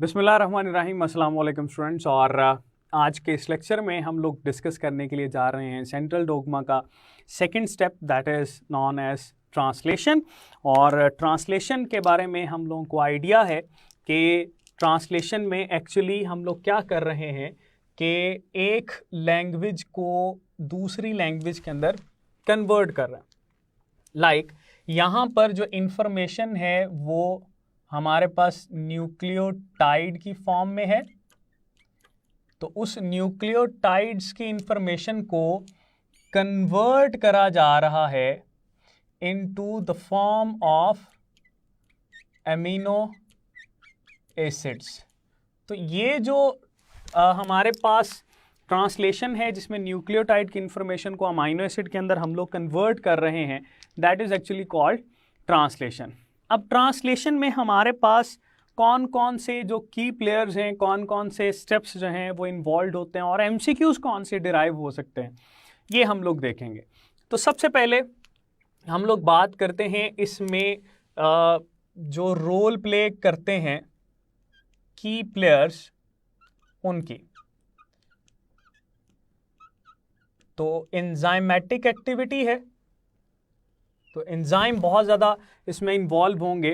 बिस्मिल्लाहिर्रहमानिर्रहीम, अस्सलाम वालेकुम स्टूडेंट्स। और आज के इस लेक्चर में हम लोग डिस्कस करने के लिए जा रहे हैं सेंट्रल डोग्मा का second step, that is known as translation. और ट्रांसलेशन के बारे में हम लोगों को आइडिया है कि ट्रांसलेशन में एक्चुअली हम लोग क्या कर रहे हैं कि एक लैंग्वेज को दूसरी लैंग्वेज के अंदर कन्वर्ट कर रहे हैं। लाइक यहाँ पर जो इंफॉर्मेशन है वो हमारे पास न्यूक्लियोटाइड की फॉर्म में है, तो उस न्यूक्लियोटाइड्स की इंफॉर्मेशन को कन्वर्ट करा जा रहा है into the form of amino acids. तो ये जो हमारे पास ट्रांसलेशन है जिसमें न्यूक्लियोटाइड की इंफॉर्मेशन को अमीनो एसिड के अंदर हम लोग कन्वर्ट कर रहे हैं, that is actually called translation. अब ट्रांसलेशन में हमारे पास कौन कौन से जो की प्लेयर्स हैं, कौन कौन से स्टेप्स जो हैं वो इन्वॉल्व होते हैं और एमसीक्यूज कौन से डिराइव हो सकते हैं, ये हम लोग देखेंगे। तो सबसे पहले हम लोग बात करते हैं इसमें जो रोल प्ले करते हैं की प्लेयर्स उनकी। तो एंजाइमेटिक एक्टिविटी है, तो एंजाइम बहुत ज़्यादा इसमें इन्वॉल्व होंगे।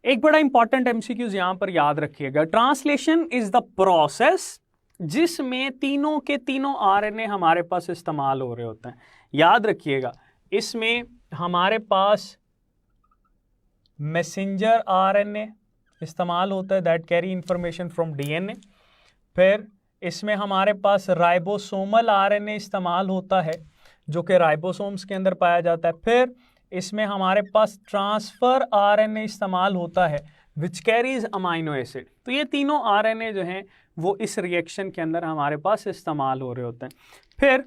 एक बड़ा इंपॉर्टेंट एमसीक्यूज यहाँ पर याद रखिएगा, ट्रांसलेशन इज द प्रोसेस जिसमें तीनों के तीनों आरएनए हमारे पास इस्तेमाल हो रहे होते हैं। याद रखिएगा, इसमें हमारे पास मैसेंजर आरएनए इस्तेमाल होता है, that carry information from DNA. फिर इसमें हमारे पास राइबोसोमल आरएनए इस्तेमाल होता है जो कि राइबोसोम्स के अंदर पाया जाता है। फिर इसमें हमारे पास ट्रांसफ़र आरएनए इस्तेमाल होता है विच कैरीज अमाइनो एसिड। तो ये तीनों आरएनए जो हैं वो इस रिएक्शन के अंदर हमारे पास इस्तेमाल हो रहे होते हैं। फिर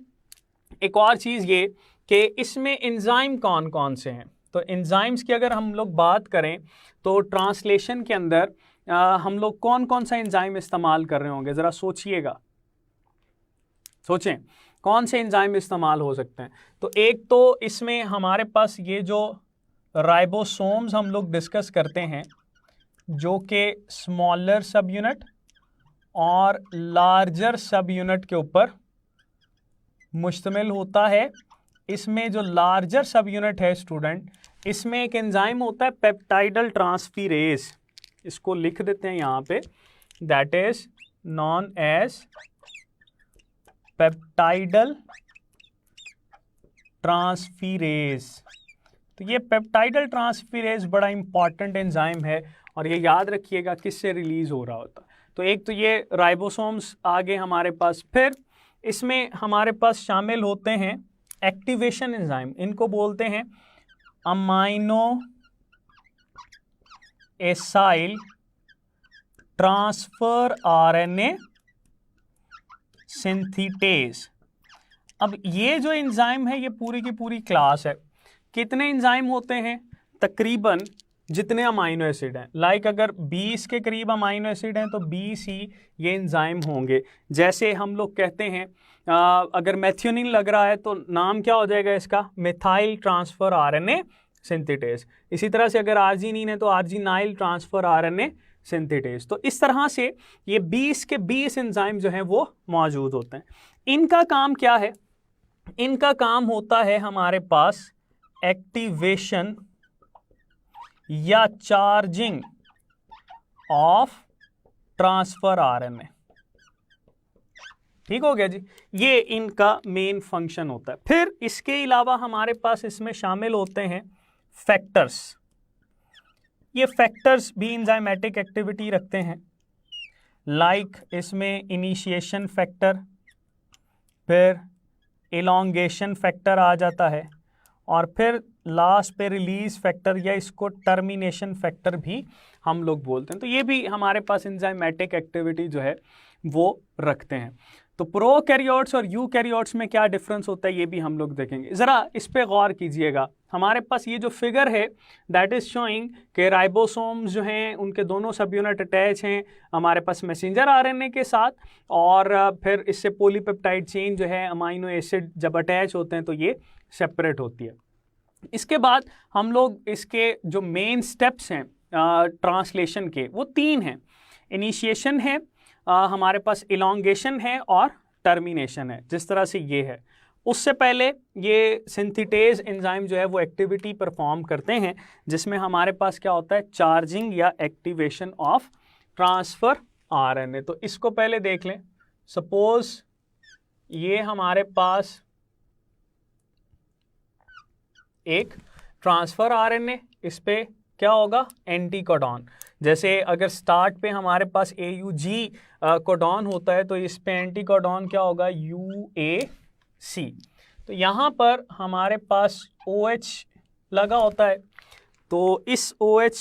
एक और चीज़ ये कि इसमें एंजाइम कौन कौन से हैं। तो एंजाइम्स की अगर हम लोग बात करें तो ट्रांसलेशन के अंदर हम लोग कौन कौन सा एंजाइम इस्तेमाल कर रहे होंगे, ज़रा सोचिएगा, सोचें कौन से एंजाइम इस्तेमाल हो सकते हैं। तो एक तो इसमें हमारे पास ये जो राइबोसोम्स हम लोग डिस्कस करते हैं जो कि स्मॉलर सब यूनिट और लार्जर सब यूनिट के ऊपर मुश्तमिल होता है। इसमें जो लार्जर सब यूनिट है स्टूडेंट, इसमें एक एंजाइम होता है पेप्टाइडल ट्रांसफीरेज, इसको लिख देते हैं यहाँ पे, that is known as peptidyl transferase. तो ये पेप्टाइडल ट्रांसफीरेज बड़ा इंपॉर्टेंट एंजाइम है और ये याद रखिएगा किससे रिलीज हो रहा होता है। तो एक तो ये राइबोसोम्स आगे हमारे पास, फिर इसमें हमारे पास शामिल होते हैं एक्टिवेशन एंजाइम, इनको बोलते हैं amino acyl transfer RNA synthetase. अब ये जो एंजाइम है ये पूरी की पूरी क्लास है। कितने एंजाइम होते हैं? तकरीबन जितने अमाइनो एसिड हैं। लाइक अगर 20 के करीब अमाइनो एसिड हैं तो 20 ही ये एंजाइम होंगे। जैसे हम लोग कहते हैं अगर मेथियोनिन लग रहा है तो नाम क्या हो जाएगा इसका? Methyl transfer RNA synthetase. इसी तरह से अगर आर्जिनिन है तो आर्जिनाइल ट्रांसफर आरएनए सिंथेटेज। तो इस तरह से ये 20 के 20 एंजाइम जो हैं वो मौजूद होते हैं। इनका काम क्या है? इनका काम होता है हमारे पास एक्टिवेशन या चार्जिंग ऑफ ट्रांसफर आरएनए। ठीक हो गया जी, ये इनका मेन फंक्शन होता है। फिर इसके अलावा हमारे पास इसमें शामिल होते हैं फैक्टर्स। ये फैक्टर्स भी एंजाइमेटिक एक्टिविटी रखते हैं। लाइक इसमें इनिशिएशन फैक्टर, फिर एलोंगेशन फैक्टर आ जाता है और फिर लास्ट पे रिलीज फैक्टर या इसको टर्मिनेशन फैक्टर भी हम लोग बोलते हैं। तो ये भी हमारे पास एंजाइमेटिक एक्टिविटी जो है वो रखते हैं। तो प्रोकैरियोट्स और यूकैरियोट्स में क्या डिफरेंस होता है ये भी हम लोग देखेंगे। ज़रा इस पे गौर कीजिएगा। हमारे पास ये जो फिगर है दैट इज़ शोइंग कि राइबोसोम्स जो हैं उनके दोनों सब यूनिट अटैच हैं हमारे पास मैसेंजर आरएनए के साथ, और फिर इससे पॉलीपेप्टाइड चेन जो है अमाइनो एसिड जब अटैच होते हैं तो ये सेपरेट होती है। इसके बाद हम लोग इसके जो मेन स्टेप्स हैं ट्रांसलेशन के वो 3 हैं। इनिशिएशन है, हमारे पास इलॉन्गेशन है और टर्मिनेशन है, जिस तरह से ये है। उससे पहले ये सिंथेटेज एंजाइम जो है वो एक्टिविटी परफॉर्म करते हैं, जिसमें हमारे पास क्या होता है, चार्जिंग या एक्टिवेशन ऑफ ट्रांसफर आरएनए। तो इसको पहले देख लें। सपोज ये हमारे पास एक ट्रांसफर आरएनए, इस पे क्या होगा, एंटीकोडॉन। जैसे अगर स्टार्ट पे हमारे पास AUG कोडॉन होता है तो इस पे एंटीकोडॉन क्या होगा, UAC। तो यहाँ पर हमारे पास OH लगा होता है। तो इस OH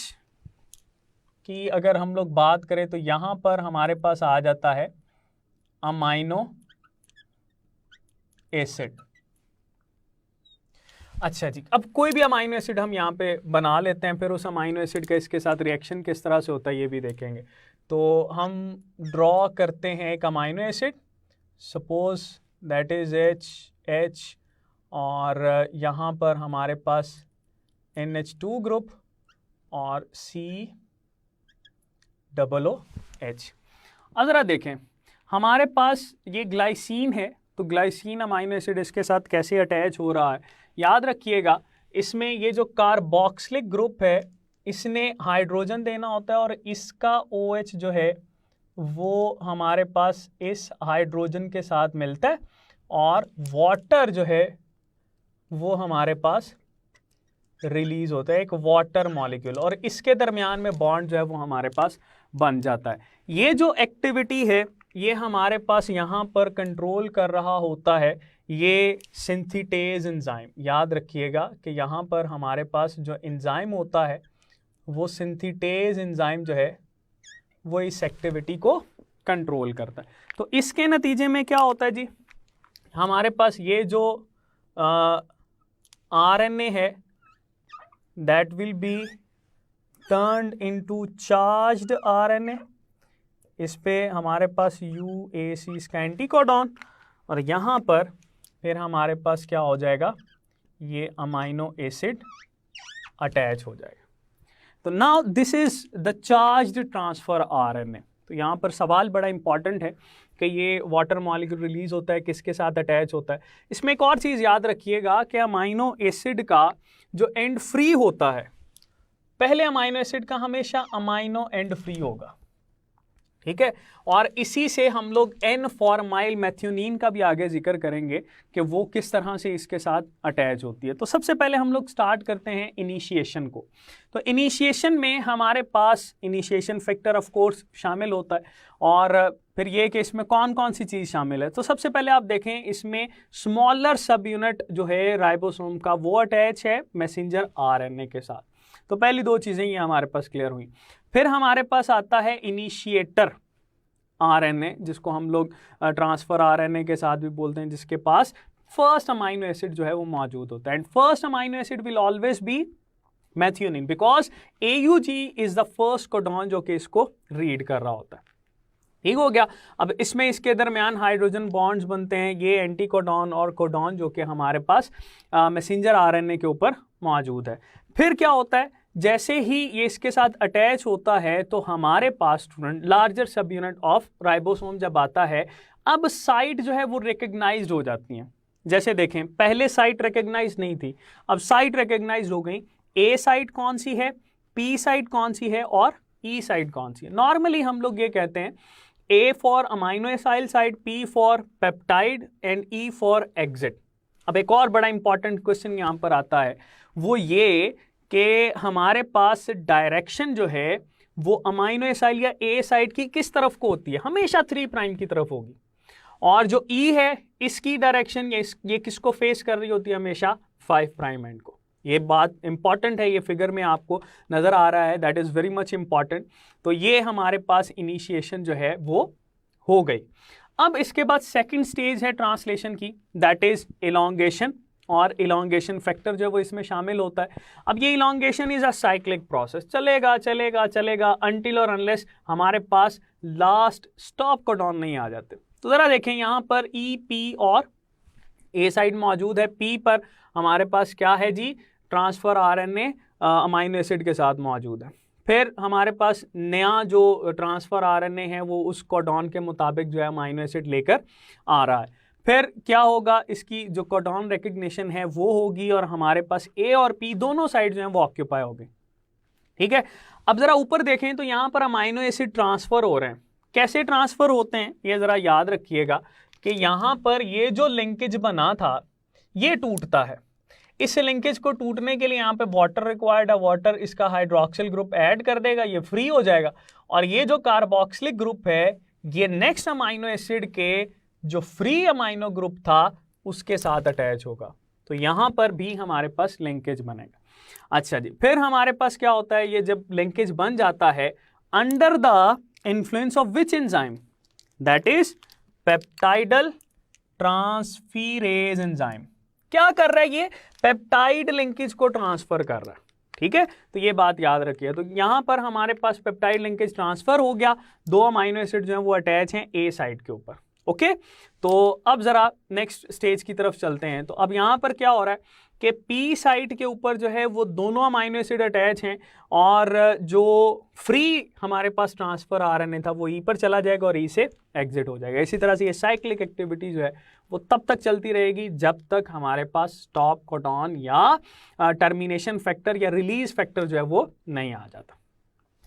की अगर हम लोग बात करें तो यहाँ पर हमारे पास आ जाता है अमाइनो एसिड। अच्छा जी, अब कोई भी अमाइनो एसिड हम यहाँ पे बना लेते हैं, फिर उस अमाइनो एसिड का इसके साथ रिएक्शन किस तरह से होता है ये भी देखेंगे। तो हम ड्रॉ करते हैं एक amino acid, suppose that is H, और यहाँ पर हमारे पास NH2 ग्रुप और COOH। अब ज़रा देखें, हमारे पास ये ग्लाइसिन है, तो ग्लाइसिन अमाइनो एसिड इसके साथ कैसे अटैच हो रहा है, याद रखिएगा। इसमें ये जो कार्बोक्सिलिक ग्रुप है इसने हाइड्रोजन देना होता है और इसका OH जो है वो हमारे पास इस हाइड्रोजन के साथ मिलता है और वाटर जो है वो हमारे पास रिलीज होता है, एक वाटर मॉलिक्यूल, और इसके दरमियान में बॉन्ड जो है वो हमारे पास बन जाता है। ये जो एक्टिविटी है ये हमारे पास यहाँ पर कंट्रोल कर रहा होता है ये सिंथेटेज एंजाइम। याद रखिएगा कि यहाँ पर हमारे पास जो एंजाइम होता है वो सिंथेटेज एंजाइम जो है वो इस एक्टिविटी को कंट्रोल करता है। तो इसके नतीजे में क्या होता है जी, हमारे पास ये जो RNA है that will be turned into charged RNA। इस पे हमारे पास UAC इसका एंटीकोडॉन, और यहाँ पर फिर हमारे पास क्या हो जाएगा, ये अमाइनो एसिड अटैच हो जाएगा। तो now this is the charged transfer RNA। तो यहाँ पर सवाल बड़ा इंपॉर्टेंट है कि ये वाटर मॉलिक्यूल रिलीज होता है, किसके साथ अटैच होता है। इसमें एक और चीज़ याद रखिएगा कि अमाइनो एसिड का जो एंड फ्री होता है, पहले अमाइनो एसिड का हमेशा अमाइनो एंड फ्री होगा, ठीक है। और इसी से हम लोग N फॉर्माइल मैथ्योनीन का भी आगे जिक्र करेंगे कि वो किस तरह से इसके साथ अटैच होती है। तो सबसे पहले हम लोग स्टार्ट करते हैं इनिशिएशन को। तो इनिशिएशन में हमारे पास इनिशिएशन फैक्टर ऑफ कोर्स शामिल होता है, और फिर ये कि इसमें कौन कौन सी चीज़ शामिल है। तो सबसे पहले आप देखें, इसमें स्मॉलर सब यूनिट जो है राइबोसोम का वो अटैच है मैसेंजर RNA के साथ। तो पहली दो चीज़ें ये हमारे पास क्लियर हुई। फिर हमारे पास आता है इनिशिएटर RNA, जिसको हम लोग ट्रांसफर RNA के साथ भी बोलते हैं, जिसके पास फर्स्ट अमाइनो एसिड जो है वो मौजूद होता है। And first amino acid will always be मैथ्योनिन because AUG is the first codon जो कि इसको रीड कर रहा होता है। ठीक हो गया। अब इसमें इसके दरमियान हाइड्रोजन बॉन्ड्स बनते हैं, ये एंटीकोडॉन और कोडॉन जो कि हमारे पास मैसेंजर RNA के ऊपर मौजूद है। फिर क्या होता है, जैसे ही ये इसके साथ अटैच होता है तो हमारे पास student larger sub unit of ribosome जब आता है, अब साइट जो है वो रिकग्नाइज्ड हो जाती हैं। जैसे देखें, पहले साइट रिकग्नाइज नहीं थी, अब साइट रिकग्नाइज हो गई। A साइट कौन सी है, P साइट कौन सी है और E साइट कौन सी है। नॉर्मली हम लोग ये कहते हैं A for amino acyl site, P for peptide and E for exit. अब एक और बड़ा इंपॉर्टेंट क्वेश्चन यहाँ पर आता है, वो ये कि हमारे पास डायरेक्शन जो है वो अमाइनो एसाइल या A साइट की किस तरफ को होती है, हमेशा 3 प्राइम की तरफ होगी, और जो E है इसकी डायरेक्शन ये किसको फेस कर रही होती है, हमेशा 5 प्राइम एंड को। ये बात इंपॉर्टेंट है, ये फिगर में आपको नज़र आ रहा है, that is very much important. तो ये हमारे पास इनिशिएशन जो है वो हो गई। अब इसके बाद सेकंड स्टेज है ट्रांसलेशन की, दैट इज़ इलॉन्गेशन, और इलॉन्गेशन फैक्टर जो है वो इसमें शामिल होता है। अब ये elongation is a cyclic process, चलेगा चलेगा चलेगा अनटिल और अनलेस हमारे पास लास्ट स्टॉप कोडॉन नहीं आ जाते। तो ज़रा देखें, यहाँ पर E, P और A साइड मौजूद है। P पर हमारे पास क्या है जी, ट्रांसफर RNA अमाइनो एसिड के साथ मौजूद है। फिर हमारे पास नया जो ट्रांसफ़र आरएनए है वो उस कोडॉन के मुताबिक जो है अमीनो एसिड लेकर आ रहा है। फिर क्या होगा, इसकी जो कोडॉन रिकग्निशन है वो होगी और हमारे पास ए और पी दोनों साइड जो है वो ऑक्यूपाई होगी। ठीक है, अब ज़रा ऊपर देखें तो यहाँ पर अमीनो एसिड ट्रांसफ़र हो रहे हैं। कैसे ट्रांसफ़र होते हैं ये ज़रा याद रखिएगा कि यहाँ पर ये जो लिंकेज बना था ये टूटता है। इस लिंकेज को टूटने के लिए यहाँ पे वाटर रिक्वायर्ड है, वाटर इसका हाइड्रोक्सिल ग्रुप ऐड कर देगा, ये फ्री हो जाएगा और ये जो कार्बोक्सिलिक ग्रुप है ये नेक्स्ट अमीनो एसिड के जो फ्री अमीनो ग्रुप था उसके साथ अटैच होगा। तो यहाँ पर भी हमारे पास लिंकेज बनेगा। अच्छा जी, फिर हमारे पास क्या होता है, ये जब लिंकेज बन जाता है under the influence of which enzyme, that is peptidyl transferase enzyme. क्या कर रहा है, ये पेप्टाइड लिंकेज को ट्रांसफर कर रहा है। ठीक है, तो ये बात याद रखिए। तो यहाँ पर हमारे पास पेप्टाइड लिंकेज ट्रांसफर हो गया, दो अमीनो एसिड जो है वो अटैच हैं ए साइड के ऊपर। ओके, तो अब जरा नेक्स्ट स्टेज की तरफ चलते हैं। तो अब यहाँ पर क्या हो रहा है कि पी साइड के ऊपर जो है वो दोनों अमीनो एसिड अटैच हैं और जो फ्री हमारे पास ट्रांसफर आरएनए था वो ई पर चला जाएगा और ई से एग्जिट हो जाएगा। इसी तरह से ये साइक्लिक एक्टिविटी जो है वो तब तक चलती रहेगी जब तक हमारे पास स्टॉप कोडॉन या टर्मिनेशन फैक्टर या रिलीज फैक्टर जो है वो नहीं आ जाता।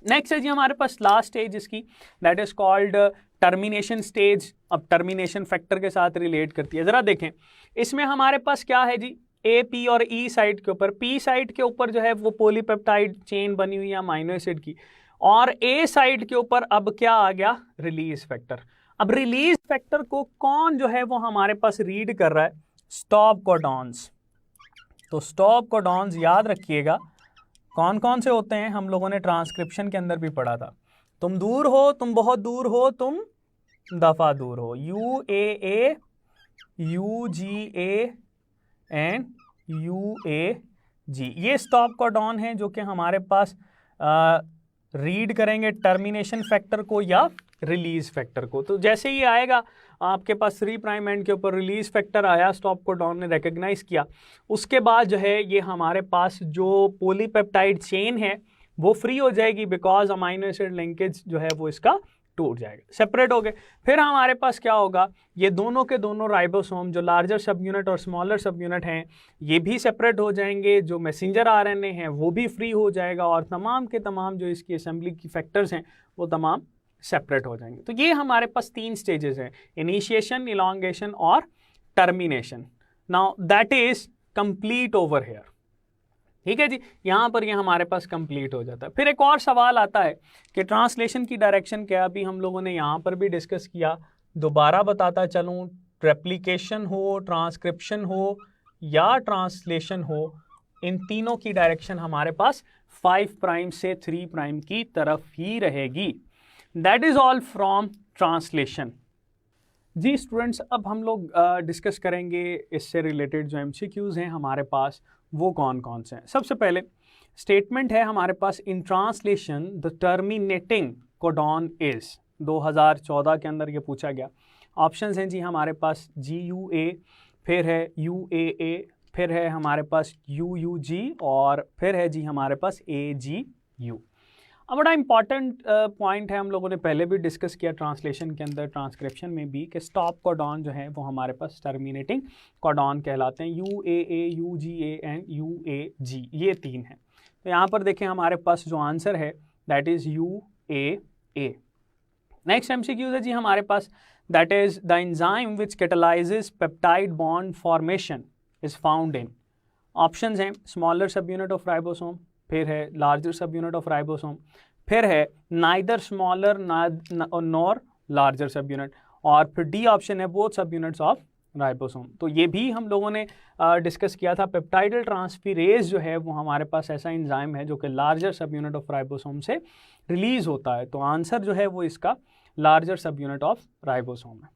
नेक्स्ट है जी हमारे पास लास्ट स्टेज इसकी, that is called termination stage. अब टर्मिनेशन फैक्टर के साथ रिलेट करती है। ज़रा देखें इसमें हमारे पास क्या है जी, ए पी और ई साइड के ऊपर, पी साइड के ऊपर जो है वो पॉलीपेप्टाइड चेन बनी हुई है अमीनो एसिड की, और ए साइड के ऊपर अब क्या आ गया, रिलीज फैक्टर। अब रिलीज फैक्टर को कौन जो है वो हमारे पास रीड कर रहा है, स्टॉप कोडॉन्स। तो स्टॉप कोडॉन्स याद रखिएगा कौन कौन से होते हैं, हम लोगों ने ट्रांसक्रिप्शन के अंदर भी पढ़ा था। तुम दूर हो, तुम बहुत दूर हो, तुम दफा दूर हो, U A U G A and U A G, ये स्टॉप कोडॉन है जो कि हमारे पास रीड करेंगे टर्मिनेशन फैक्टर को या रिलीज फैक्टर को। तो जैसे ही आएगा आपके पास 3' एंड के ऊपर रिलीज फैक्टर आया, स्टॉप कोडॉन ने रिकग्नाइज किया, उसके बाद जो है ये हमारे पास जो पॉलीपेप्टाइड चेन है वो फ्री हो जाएगी बिकॉज अमीनो एसिड लिंकेज जो है वो इसका टूट जाएगा, सेपरेट हो गए। फिर हमारे पास क्या होगा, ये दोनों के दोनों राइबोसोम जो लार्जर सब यूनिट और स्मॉलर सब यूनिट हैं ये भी सेपरेट हो जाएंगे, जो मैसेंजर आरएनए हैं वो भी फ्री हो जाएगा और तमाम के तमाम जो इसकी असेंबली की फैक्टर्स हैं वो तमाम सेपरेट हो जाएंगे। तो ये हमारे पास 3 स्टेजेस हैं, इनिशिएशन, इलॉन्गेशन और termination. Now that is complete over here. ठीक है जी, यहाँ पर ये हमारे पास कंप्लीट हो जाता है। फिर एक और सवाल आता है कि ट्रांसलेशन की डायरेक्शन क्या, अभी हम लोगों ने यहाँ पर भी डिस्कस किया, दोबारा बताता चलूँ, रेप्लिकेशन हो, ट्रांसक्रिप्शन हो या ट्रांसलेशन हो, इन तीनों की डायरेक्शन हमारे पास 5' से 3' की तरफ ही रहेगी। That is all from translation. जी स्टूडेंट्स, अब हम लोग डिस्कस करेंगे इससे रिलेटेड जो MCQs हैं हमारे पास वो कौन कौन से हैं। सबसे पहले स्टेटमेंट है हमारे पास, in translation the terminating codon is, 2014 के अंदर ये पूछा गया। ऑप्शंस हैं जी हमारे पास GUA, फिर है UAA, फिर है हमारे पास UUG और फिर है जी हमारे पास AGU। अब बड़ा इंपॉर्टेंट पॉइंट है, हम लोगों ने पहले भी डिस्कस किया ट्रांसलेशन के अंदर, ट्रांसक्रिप्शन में भी, कि स्टॉप कोडॉन जो है वो हमारे पास टर्मिनेटिंग कोडॉन कहलाते हैं। UAA, UGA एंड UAG, ये 3 हैं। तो यहाँ पर देखें हमारे पास जो आंसर है that is UAA। Next MCQ है जी हमारे पास, that is the enzyme which catalyses peptide bond formation is found in. Options हैं smaller sub unit of ribosome, फिर है larger sub unit of ribosome, फिर है neither smaller nor larger sub unit, और फिर डी ऑप्शन है both sub units of ribosome. तो ये भी हम लोगों ने डिस्कस किया था। पेप्टाइडल ट्रांसफीरेज जो है वो हमारे पास ऐसा एंजाइम है जो कि larger sub unit of ribosome से रिलीज होता है। तो आंसर जो है वो इसका larger sub unit of ribosome है।